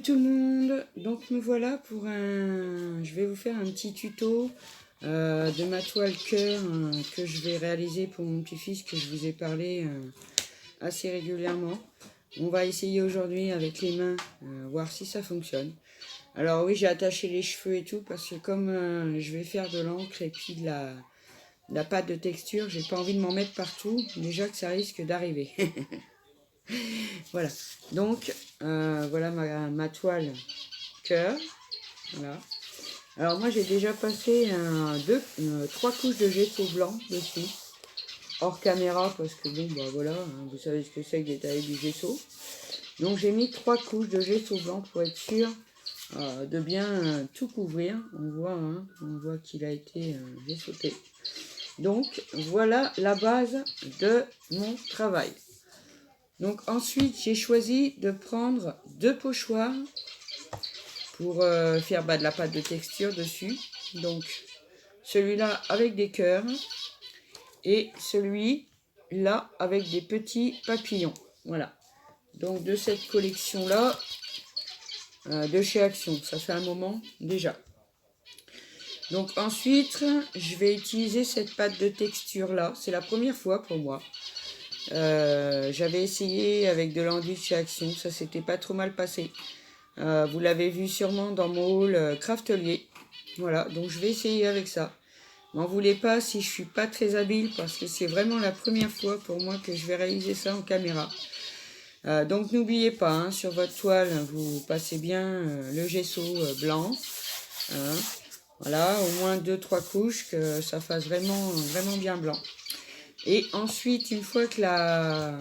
tout le monde, donc me voilà pour je vais vous faire un petit tuto de ma toile cœur que je vais réaliser pour mon petit-fils que je vous ai parlé assez régulièrement. On va essayer aujourd'hui avec les mains, voir si ça fonctionne. Alors oui, j'ai attaché les cheveux et tout parce que comme je vais faire de l'encre et puis de la pâte de texture, j'ai pas envie de m'en mettre partout, déjà que ça risque d'arriver. Voilà, donc voilà ma toile cœur. Voilà. Alors moi j'ai déjà passé 3 couches de gesso blanc dessus, hors caméra parce que bon bah voilà, hein, vous savez ce que c'est que d'étaler du gesso. Donc j'ai mis 3 couches de gesso blanc pour être sûr de bien tout couvrir. On voit qu'il a été gessoté. Donc voilà la base de mon travail. Donc ensuite j'ai choisi de prendre 2 pochoirs pour faire de la pâte de texture dessus. Donc celui-là avec des cœurs et celui-là avec des petits papillons. Voilà. Donc de cette collection-là, de chez Action, ça fait un moment déjà. Donc ensuite, je vais utiliser cette pâte de texture-là. C'est la première fois pour moi. J'avais essayé avec de l'enduit chez Action, ça s'était pas trop mal passé. Vous l'avez vu sûrement dans mon haul Craftelier. Voilà, donc je vais essayer avec ça. M'en voulez pas si je suis pas très habile parce que c'est vraiment la première fois pour moi que je vais réaliser ça en caméra. Donc n'oubliez pas, hein, sur votre toile, vous passez bien le gesso blanc. Hein. Voilà, au moins 2-3 couches, que ça fasse vraiment, vraiment bien blanc. Et ensuite, une fois que la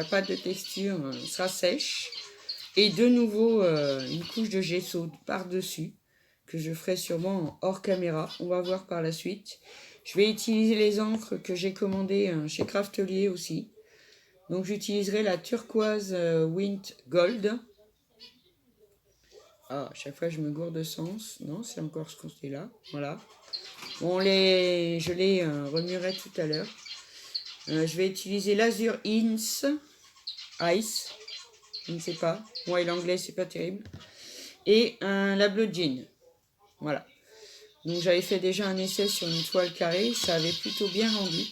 pâte de texture sera sèche, et de nouveau une couche de gesso par-dessus, que je ferai sûrement hors caméra, on va voir par la suite. Je vais utiliser les encres que j'ai commandées chez Craftelier aussi. Donc j'utiliserai la turquoise Wint Gold. Ah, à chaque fois je me gourde de sens. Non, c'est encore ce côté-là. Voilà. Bon, je les remuerai tout à l'heure. Je vais utiliser l'Azur Ice. Je ne sais pas. Moi et l'anglais, c'est pas terrible. Et la Blue Jean. Voilà. Donc j'avais fait déjà un essai sur une toile carrée. Ça avait plutôt bien rendu.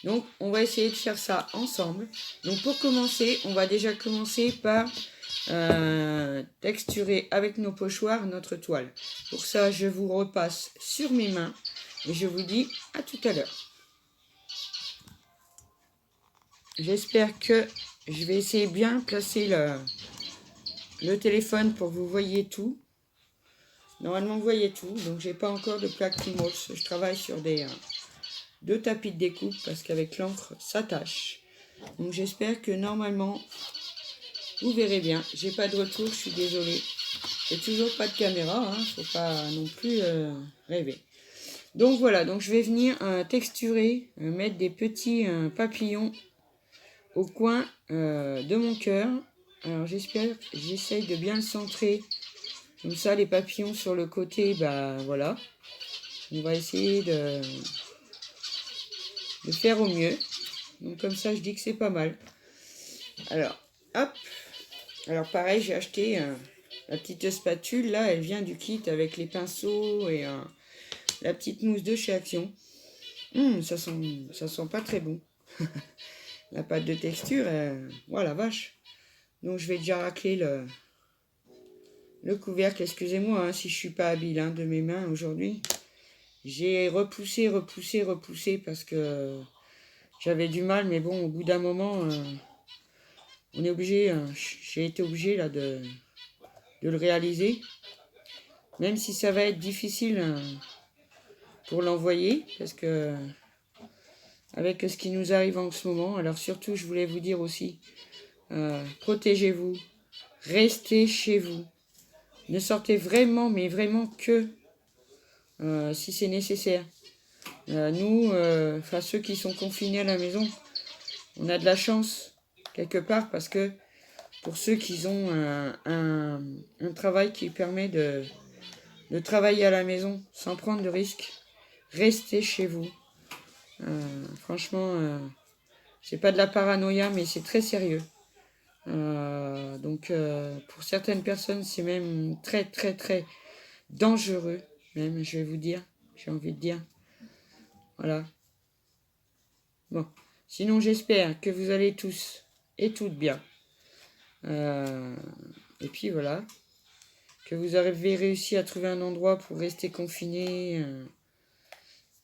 Donc on va essayer de faire ça ensemble. Donc pour commencer, on va déjà commencer par texturer avec nos pochoirs notre toile. Pour ça, je vous repasse sur mes mains. Et je vous dis à tout à l'heure. J'espère que je vais essayer bien placer le téléphone pour que vous voyez tout. Normalement, vous voyez tout. Donc, j'ai pas encore de plaque Primos. Je travaille sur deux tapis de découpe parce qu'avec l'encre, ça tâche. Donc, j'espère que normalement, vous verrez bien. J'ai pas de retour, je suis désolée. J'ai toujours pas de caméra. Hein, faut pas non plus rêver. Donc, voilà. Donc, je vais venir texturer, mettre des petits papillons au coin de mon cœur. Alors j'essaye de bien le centrer. Comme ça, les papillons sur le côté, bah voilà. On va essayer de faire au mieux. Donc comme ça, je dis que c'est pas mal. Alors, hop. Alors pareil, j'ai acheté la petite spatule. Là, elle vient du kit avec les pinceaux et la petite mousse de chez Action. Ça sent pas très bon. La pâte de texture, voilà, vache. Donc je vais déjà racler le couvercle. Excusez-moi hein, si je suis pas habile hein, de mes mains aujourd'hui. J'ai repoussé parce que j'avais du mal, mais bon, au bout d'un moment, on est obligé. J'ai été obligé là de le réaliser, même si ça va être difficile pour l'envoyer, parce que avec ce qui nous arrive en ce moment. Alors surtout, je voulais vous dire aussi, protégez-vous, restez chez vous. Ne sortez vraiment, mais vraiment que si c'est nécessaire. Nous, ceux qui sont confinés à la maison, on a de la chance quelque part parce que pour ceux qui ont un travail qui permet de travailler à la maison sans prendre de risques, restez chez vous. Franchement, c'est pas de la paranoïa, mais c'est très sérieux. Donc pour certaines personnes, c'est même très très très dangereux, même, je vais vous dire, j'ai envie de dire. Voilà. Bon. Sinon, j'espère que vous allez tous et toutes bien. Euh, et puis voilà. Que vous avez réussi à trouver un endroit pour rester confiné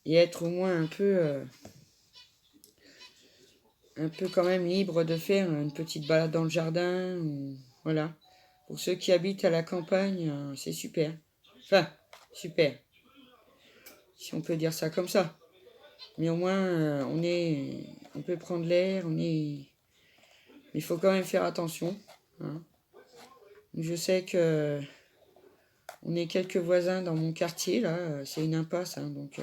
et être au moins un peu quand même libre de faire une petite balade dans le jardin. Voilà. Pour ceux qui habitent à la campagne, c'est super. Enfin, super. Si on peut dire ça comme ça. Mais au moins, on peut prendre l'air, mais il faut quand même faire attention. Hein. Je sais que on est quelques voisins dans mon quartier, là, c'est une impasse, hein, donc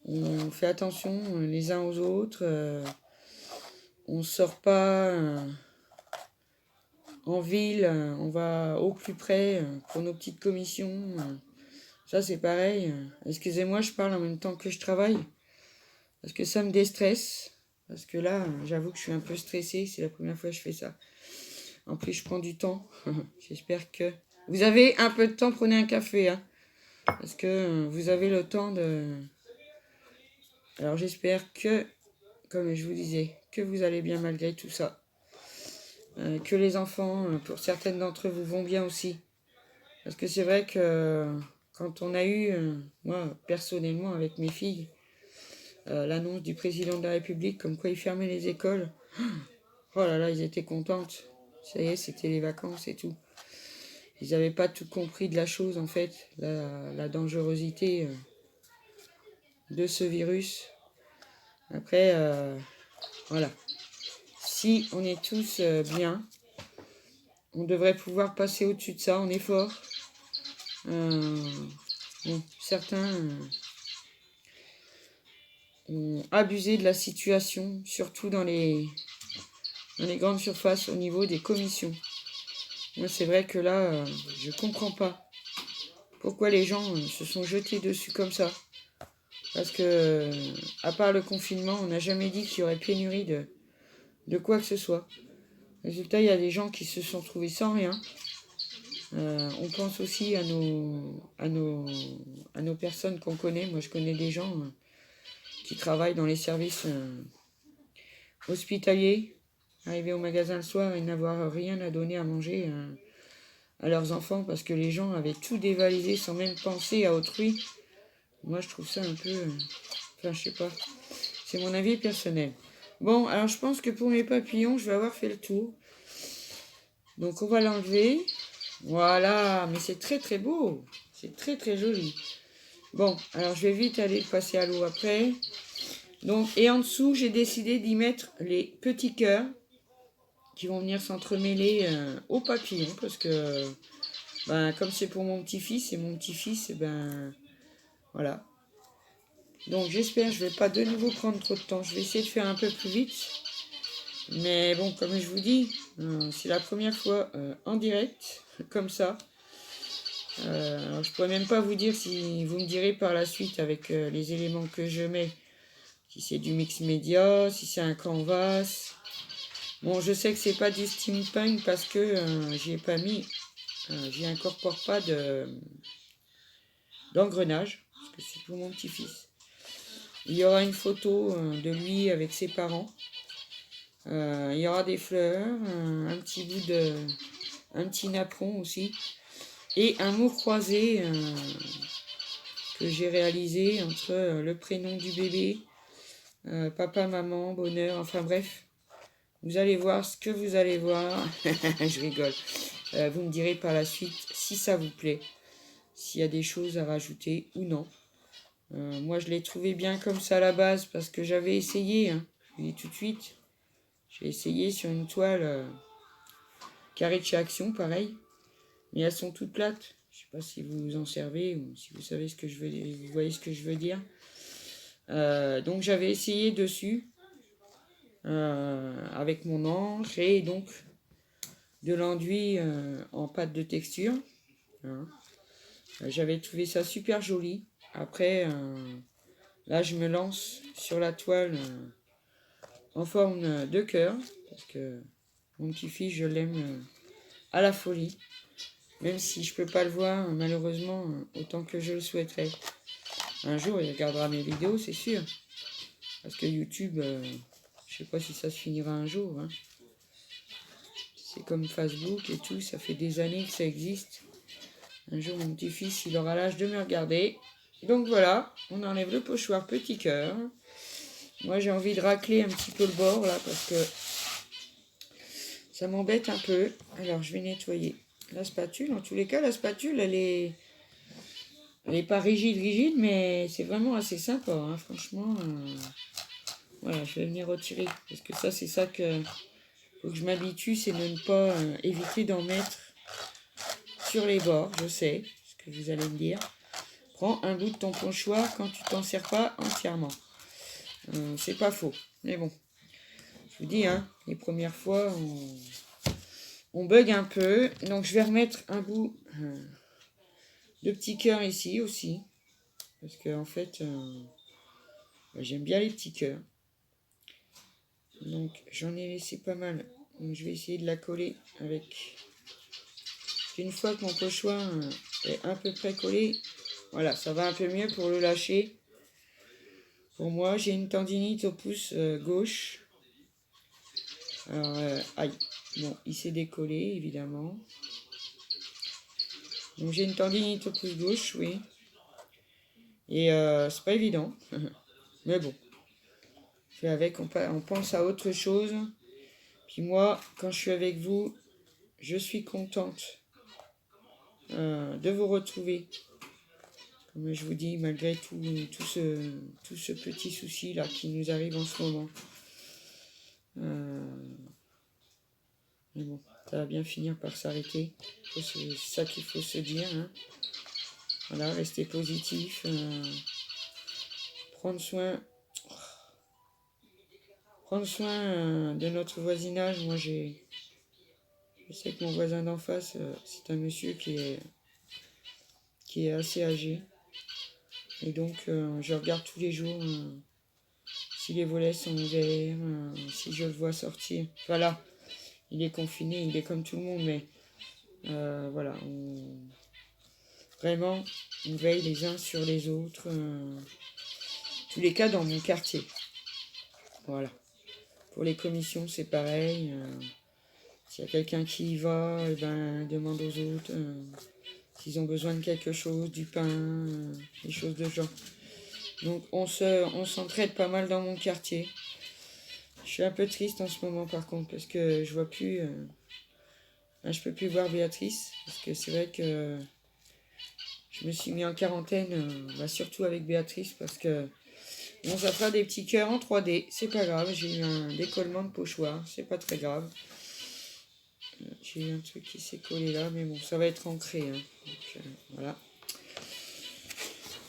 on fait attention les uns aux autres, on sort pas en ville, on va au plus près pour nos petites commissions. Ça c'est pareil. Excusez-moi, je parle en même temps que je travaille, parce que ça me déstresse. Parce que là, j'avoue que je suis un peu stressée, c'est la première fois que je fais ça. En plus, je prends du temps. J'espère que... Vous avez un peu de temps, prenez un café, hein, parce que vous avez le temps de... Alors j'espère que, comme je vous disais, que vous allez bien malgré tout ça. Que les enfants, pour certaines d'entre vous, vont bien aussi. Parce que c'est vrai que quand on a eu, moi personnellement avec mes filles, l'annonce du président de la République comme quoi il fermait les écoles, oh là là, ils étaient contentes. Ça y est, c'était les vacances et tout. Ils n'avaient pas tout compris de la chose en fait, la dangerosité de ce virus. Après, voilà. Si on est tous bien, on devrait pouvoir passer au-dessus de ça, on est fort. Bon, certains ont abusé de la situation, surtout dans les grandes surfaces au niveau des commissions. Moi, c'est vrai que là, je comprends pas pourquoi les gens se sont jetés dessus comme ça. Parce que, à part le confinement, on n'a jamais dit qu'il y aurait pénurie de quoi que ce soit. Résultat, il y a des gens qui se sont trouvés sans rien. On pense aussi à nos personnes qu'on connaît. Moi, je connais des gens qui travaillent dans les services hospitaliers, arriver au magasin le soir et n'avoir rien à donner à manger à leurs enfants parce que les gens avaient tout dévalisé sans même penser à autrui. Moi, je trouve ça un peu... Enfin, je sais pas. C'est mon avis personnel. Bon, alors je pense que pour mes papillons, je vais avoir fait le tour. Donc, on va l'enlever. Voilà, mais c'est très très beau. C'est très très joli. Bon, alors je vais vite aller le passer à l'eau après. Donc, et en dessous, j'ai décidé d'y mettre les petits cœurs qui vont venir s'entremêler aux papillons parce que ben, comme c'est pour mon petit-fils et mon petit-fils, ben voilà. Donc j'espère que je vais pas de nouveau prendre trop de temps. Je vais essayer de faire un peu plus vite. Mais bon, comme je vous dis, c'est la première fois en direct, comme ça. Alors, je pourrais même pas vous dire si vous me direz par la suite avec les éléments que je mets, si c'est du mix média, si c'est un canvas. Bon, je sais que c'est pas du steampunk parce que j'y ai pas mis, j'y incorpore pas d'engrenage, parce que c'est pour mon petit-fils. Il y aura une photo de lui avec ses parents. Il y aura des fleurs, un petit napperon aussi, et un mot croisé que j'ai réalisé entre le prénom du bébé, papa, maman, bonheur, enfin bref. Vous allez voir ce que vous allez voir. Je rigole. Vous me direz par la suite si ça vous plaît, s'il y a des choses à rajouter ou non. Moi, je l'ai trouvé bien comme ça à la base parce que j'avais essayé, hein, je vous dis tout de suite. J'ai essayé sur une toile carré de chez Action, pareil. Mais elles sont toutes plates. Je sais pas si vous vous en servez ou si vous savez ce que je veux dire, vous voyez ce que je veux dire. Donc j'avais essayé dessus avec mon encre et donc de l'enduit en pâte de texture. Hein. J'avais trouvé ça super joli. Après, là je me lance sur la toile en forme de cœur parce que Mon petit-fils, je l'aime à la folie. Même si je peux pas le voir, malheureusement, autant que je le souhaiterais. Un jour, il regardera mes vidéos, c'est sûr. Parce que YouTube, je sais pas si ça se finira un jour. Hein. C'est comme Facebook et tout, ça fait des années que ça existe. Un jour, mon petit-fils, il aura l'âge de me regarder. Donc voilà, on enlève le pochoir petit cœur. Moi, j'ai envie de racler un petit peu le bord, là, parce que ça m'embête un peu. Alors, je vais nettoyer la spatule. En tous les cas, la spatule, elle est pas rigide, mais c'est vraiment assez sympa, hein. Franchement, voilà, je vais venir retirer. Parce que ça, c'est ça que faut que je m'habitue, c'est de ne pas éviter d'en mettre sur les bords. Je sais ce que vous allez me dire. Prends un bout de ton pochoir quand tu t'en sers pas entièrement. C'est pas faux. Mais bon, je vous dis, hein, les premières fois, on bug un peu. Donc, je vais remettre un bout de petit cœur ici aussi. Parce que, en fait, j'aime bien les petits cœurs. Donc, j'en ai laissé pas mal. Donc, je vais essayer de la coller avec... Une fois que mon pochoir est à peu près collé, voilà, ça va un peu mieux pour le lâcher. Pour moi, j'ai une tendinite au pouce gauche. Alors, aïe. Bon, il s'est décollé, évidemment. Donc, j'ai une tendinite au pouce gauche, oui. Et c'est pas évident. Mais bon. Fait avec, on pense à autre chose. Puis moi, quand je suis avec vous, je suis contente de vous retrouver. Comme je vous dis, malgré tout ce petit souci là qui nous arrive en ce moment. Mais bon, ça va bien finir par s'arrêter. C'est ça qu'il faut se dire. Hein. Voilà, rester positif. Prendre soin de notre voisinage. Moi, je sais que mon voisin d'en face, c'est un monsieur qui est assez âgé. Et donc, je regarde tous les jours si les volets sont ouverts, si je le vois sortir. Voilà, il est confiné, il est comme tout le monde, mais voilà, vraiment, on veille les uns sur les autres. Tous les cas dans mon quartier. Voilà. Pour les commissions, c'est pareil. S'il y a quelqu'un qui y va, eh ben, demande aux autres s'ils ont besoin de quelque chose, du pain, des choses de genre. Donc on s'entraide pas mal dans mon quartier. Je suis un peu triste en ce moment par contre parce que je vois plus, je peux plus voir Béatrice parce que c'est vrai que je me suis mis en quarantaine, surtout avec Béatrice parce que bon, ça fera des petits cœurs en 3D, c'est pas grave. J'ai eu un décollement de pochoir, c'est pas très grave. J'ai eu un truc qui s'est collé là, mais bon, ça va être ancré. Hein. Donc, voilà.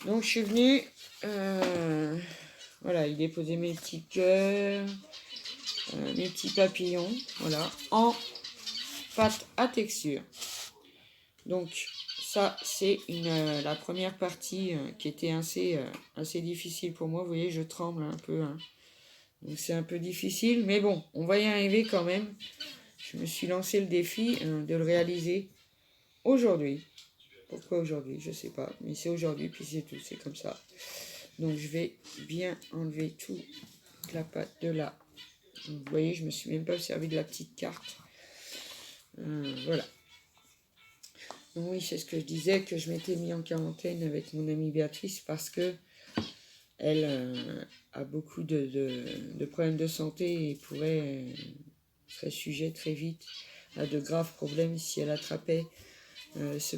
Donc je suis venue, voilà, il déposait mes petits cœurs, mes petits papillons, voilà, en pâte à texture. Donc ça, c'est la première partie qui était assez difficile pour moi. Vous voyez, je tremble un peu. Hein. Donc c'est un peu difficile, mais bon, on va y arriver quand même. Je me suis lancé le défi de le réaliser aujourd'hui. Pourquoi aujourd'hui? Je sais pas. Mais c'est aujourd'hui, puis c'est tout. C'est comme ça. Donc je vais bien enlever toute la pâte de là. Donc, vous voyez, je me suis même pas servi de la petite carte. Voilà. Donc oui, c'est ce que je disais, que je m'étais mis en quarantaine avec mon amie Béatrice parce que elle a beaucoup de problèmes de santé et serait sujet très vite à de graves problèmes si elle attrapait ce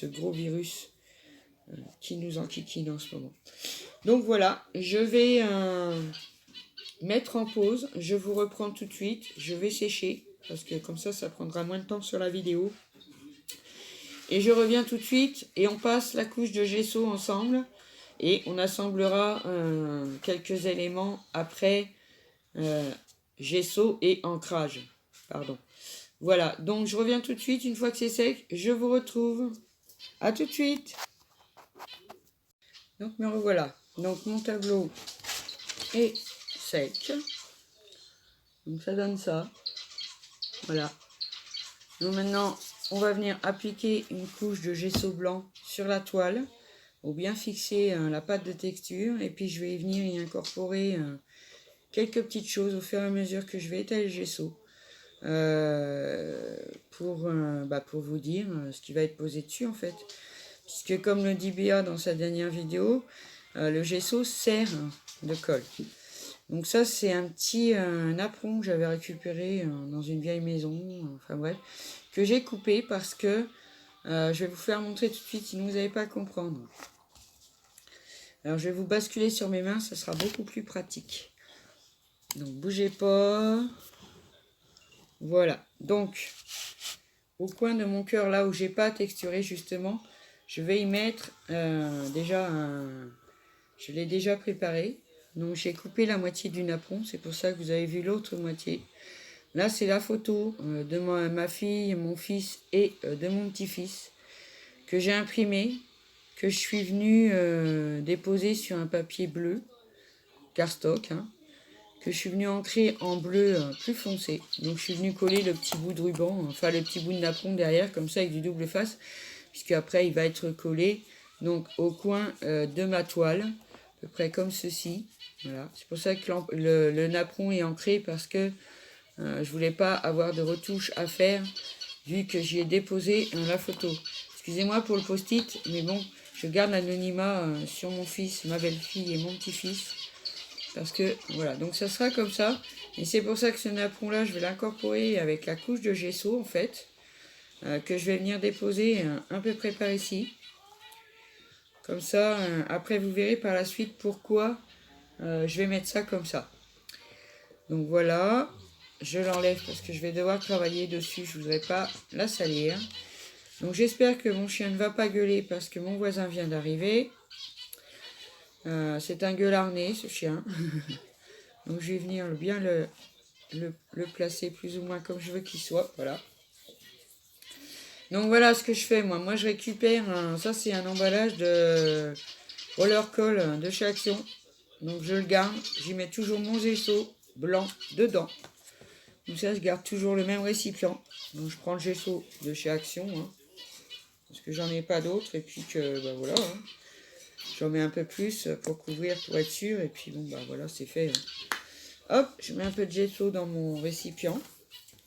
gros virus qui nous enquiquine en ce moment. Donc voilà, je vais mettre en pause, je vous reprends tout de suite, je vais sécher, parce que comme ça prendra moins de temps sur la vidéo. Et je reviens tout de suite, et on passe la couche de gesso ensemble, et on assemblera quelques éléments après gesso et ancrage. Pardon. Voilà, donc je reviens tout de suite, une fois que c'est sec, je vous retrouve. À tout de suite. Donc me revoilà. Donc mon tableau est sec. Donc ça donne ça. Voilà. Donc maintenant, on va venir appliquer une couche de gesso blanc sur la toile pour bien fixer la pâte de texture. Et puis je vais venir y incorporer quelques petites choses au fur et à mesure que je vais étaler le gesso. Pour vous dire ce qui va être posé dessus en fait. Puisque comme le dit Béa dans sa dernière vidéo, le gesso sert de colle. Donc ça c'est un petit napperon que j'avais récupéré dans une vieille maison, enfin bref, que j'ai coupé parce que je vais vous faire montrer tout de suite, sinon vous n'allez pas comprendre. Alors je vais vous basculer sur mes mains, ça sera beaucoup plus pratique. Donc bougez pas. Voilà, donc au coin de mon cœur, là où j'ai pas texturé justement, je vais y mettre je l'ai déjà préparé. Donc j'ai coupé la moitié du napperon, c'est pour ça que vous avez vu l'autre moitié. Là c'est la photo de ma fille, mon fils et de mon petit-fils que j'ai imprimé, que je suis venue déposer sur un papier bleu, cardstock, que je suis venue ancrer en bleu plus foncé. Donc je suis venue coller le petit bout de ruban, enfin le petit bout de napperon derrière, comme ça avec du double face, puisque après il va être collé donc au coin de ma toile, à peu près comme ceci. Voilà. C'est pour ça que le napperon est ancré, parce que je voulais pas avoir de retouches à faire, vu que j'y ai déposé la photo. Excusez-moi pour le post-it, mais bon, je garde l'anonymat sur mon fils, ma belle-fille et mon petit-fils. Parce que, voilà, donc ça sera comme ça. Et c'est pour ça que ce napperon-là, je vais l'incorporer avec la couche de gesso, en fait, que je vais venir déposer un peu près par ici. Comme ça, après, vous verrez par la suite pourquoi je vais mettre ça comme ça. Donc voilà, je l'enlève parce que je vais devoir travailler dessus. Je ne voudrais pas la salir. Donc j'espère que mon chien ne va pas gueuler parce que mon voisin vient d'arriver. C'est un gueularné, ce chien. Donc je vais venir bien le placer plus ou moins comme je veux qu'il soit. Voilà. Donc voilà ce que je fais moi. Moi je récupère, ça c'est un emballage de roller coll de chez Action. Donc je le garde. J'y mets toujours mon gesso blanc dedans. Comme ça je garde toujours le même récipient. Donc je prends le gesso de chez Action. Parce que j'en ai pas d'autres. Et puis que voilà. J'en mets un peu plus pour couvrir, pour être sûr. Et puis bon voilà, c'est fait. Hop, je mets un peu de gesso dans mon récipient.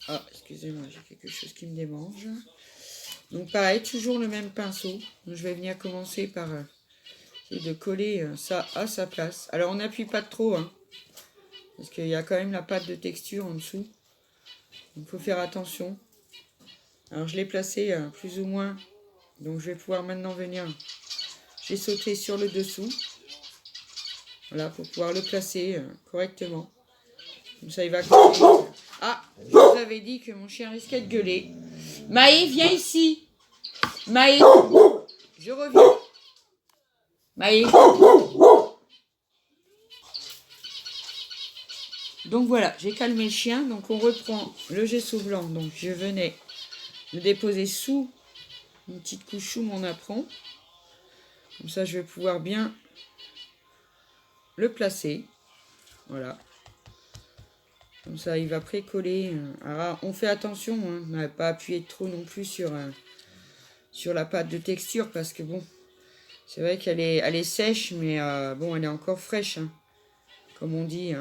Ah, excusez-moi, j'ai quelque chose qui me démange. Donc pareil, toujours le même pinceau. Donc, je vais venir commencer par essayer de coller ça à sa place. Alors on n'appuie pas trop, parce qu'il y a quand même la pâte de texture en dessous. Donc il faut faire attention. Alors je l'ai placé plus ou moins. Donc je vais pouvoir maintenant venir. J'ai sauté sur le dessous. Voilà, pour pouvoir le placer correctement. Comme ça il va coller. Ah, je vous avais dit que mon chien risquait de gueuler. Maï, viens ici. Maï, je reviens. Maï. Donc voilà, j'ai calmé le chien. Donc on reprend le gesso blanc. Donc je venais le déposer sous une petite couche sous mon napperon. Comme ça je vais pouvoir bien le placer. Voilà. Comme ça il va précoller. Alors on fait attention, on n'a pas appuyé trop non plus sur la pâte de texture, parce que bon, c'est vrai qu'elle est sèche, mais bon, elle est encore fraîche, comme on dit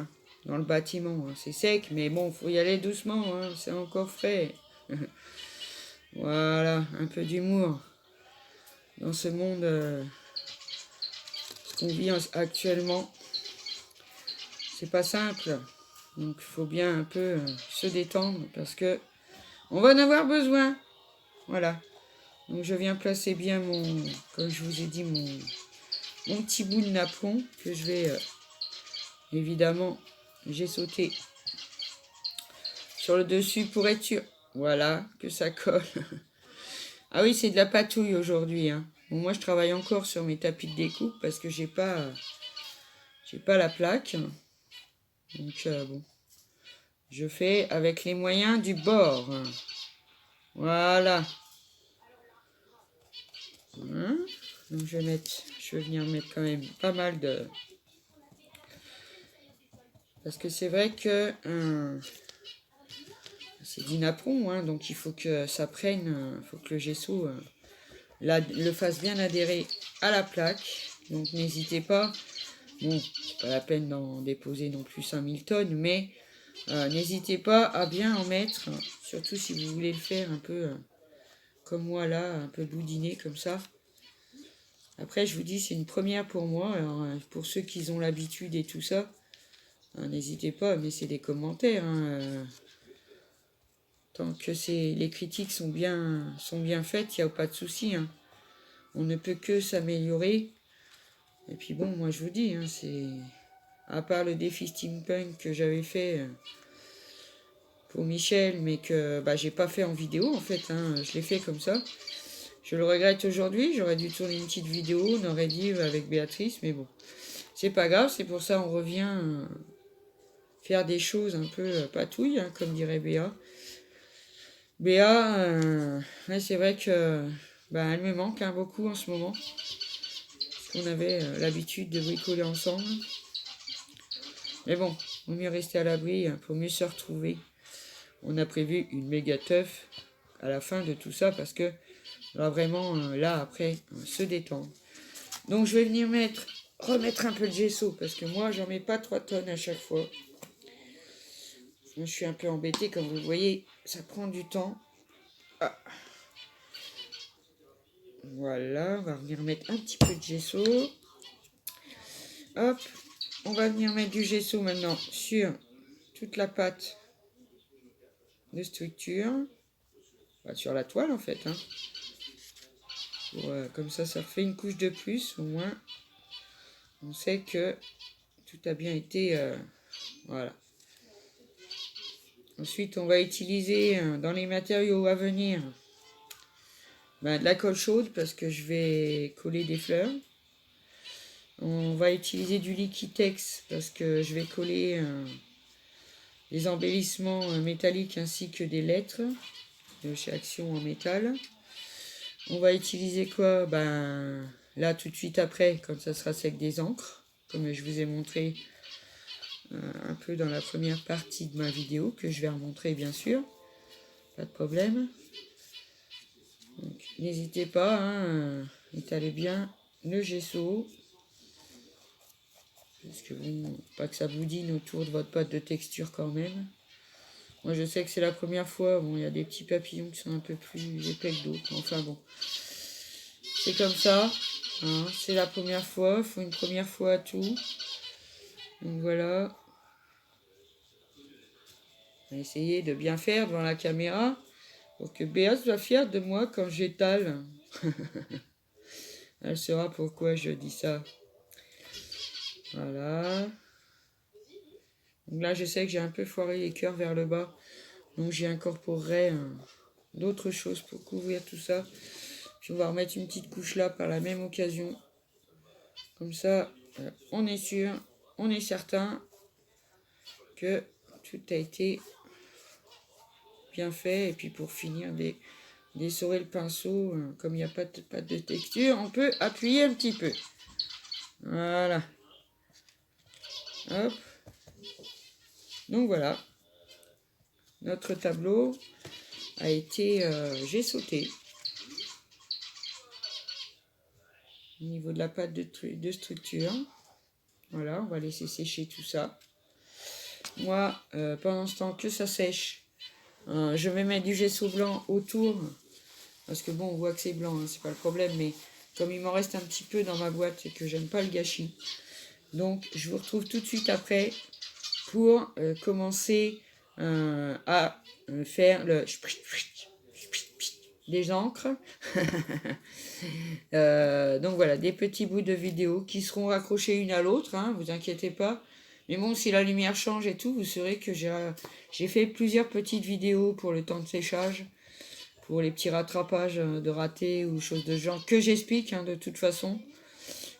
dans le bâtiment. C'est sec, mais bon, faut y aller doucement, c'est encore frais. Voilà, un peu d'humour dans ce monde ce qu'on vit actuellement. C'est pas simple, donc il faut bien un peu se détendre, parce que on va en avoir besoin. Voilà. Donc je viens placer bien comme je vous ai dit, mon petit bout de napperon que je vais évidemment, j'ai sauté sur le dessus pour être sûr. Voilà, que ça colle. Ah oui, c'est de la patouille aujourd'hui. Bon, moi, je travaille encore sur mes tapis de découpe parce que j'ai pas la plaque. Donc, bon, je fais avec les moyens du bord. Voilà. Donc, je vais venir mettre quand même pas mal Parce que c'est vrai que c'est du napperon, hein, donc il faut que ça prenne, il faut que le gesso le fasse bien adhérer à la plaque. Donc n'hésitez pas, bon, c'est pas la peine d'en déposer non plus 5000 tonnes, mais n'hésitez pas à bien en mettre, surtout si vous voulez le faire un peu comme moi là, un peu boudiner comme ça. Après, je vous dis, c'est une première pour moi. Alors, pour ceux qui ont l'habitude et tout ça, n'hésitez pas à laisser des commentaires. Tant que les critiques sont bien faites, il n'y a pas de souci. On ne peut que s'améliorer. Et puis bon, moi je vous dis, c'est à part le défi steampunk que j'avais fait pour Michel, mais que j'ai pas fait en vidéo en fait. Je l'ai fait comme ça. Je le regrette aujourd'hui. J'aurais dû tourner une petite vidéo, on aurait dit avec Béatrice, mais bon, c'est pas grave. C'est pour ça on revient faire des choses un peu patouilles, comme dirait Béa. Béa, ouais, c'est vrai que elle me manque beaucoup en ce moment. Parce qu'on avait l'habitude de bricoler ensemble. Mais bon, vaut mieux rester à l'abri pour mieux se retrouver. On a prévu une méga teuf à la fin de tout ça parce que on va vraiment là après se détendre. Donc je vais venir remettre un peu de gesso parce que moi j'en mets pas 3 tonnes à chaque fois. Je suis un peu embêtée, comme vous voyez, ça prend du temps. Ah. Voilà, on va venir mettre un petit peu de gesso. Hop, on va venir mettre du gesso maintenant sur toute la pâte de structure. Sur la toile en fait. Comme ça fait une couche de plus, au moins. On sait que tout a bien été... voilà. Ensuite, on va utiliser dans les matériaux à venir de la colle chaude parce que je vais coller des fleurs. On va utiliser du Liquitex parce que je vais coller des embellissements métalliques ainsi que des lettres de chez Action en métal. On va utiliser quoi? Là, tout de suite après, comme ça sera sec, des encres, comme je vous ai montré un peu dans la première partie de ma vidéo, que je vais remontrer bien sûr, pas de problème. N'hésitez pas, étalez bien le gesso, parce que bon, pas que ça boudine autour de votre pâte de texture quand même. Moi je sais que c'est la première fois, bon il y a des petits papillons qui sont un peu plus épais que d'autres, enfin bon. C'est comme ça, c'est la première fois, il faut une première fois à tout. Donc voilà. On va essayer de bien faire devant la caméra pour que Béa soit fière de moi quand j'étale. Elle saura pourquoi je dis ça. Voilà. Donc là, je sais que j'ai un peu foiré les cœurs vers le bas. Donc j'y incorporerai d'autres choses pour couvrir tout ça. Puis on va remettre une petite couche là par la même occasion. Comme ça, on est sûr, on est certain que tout a été bien fait. Et puis pour finir, d'essorer le pinceau, comme il n'y a pas de texture, on peut appuyer un petit peu. Voilà. Hop. Donc voilà. Notre tableau a été gessauté. Au niveau de la pâte de structure. Voilà, on va laisser sécher tout ça. Moi, pendant ce temps que ça sèche, je vais mettre du gesso blanc autour. Parce que bon, on voit que c'est blanc, c'est pas le problème. Mais comme il m'en reste un petit peu dans ma boîte et que j'aime pas le gâchis. Donc, je vous retrouve tout de suite après pour commencer à faire des encres. Donc voilà, des petits bouts de vidéo qui seront raccrochés une à l'autre, vous inquiétez pas. Mais bon, si la lumière change et tout, vous saurez que j'ai fait plusieurs petites vidéos pour le temps de séchage, pour les petits rattrapages de ratés ou choses de genre, que j'explique de toute façon.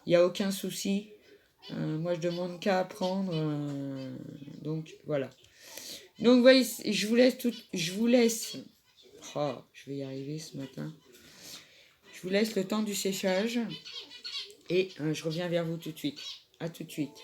Il n'y a aucun souci. Moi, je demande qu'à apprendre. Donc, voilà. Donc, voyez, je vous laisse. Oh, je vais y arriver ce matin. Je vous laisse le temps du séchage. Et je reviens vers vous tout de suite. À tout de suite.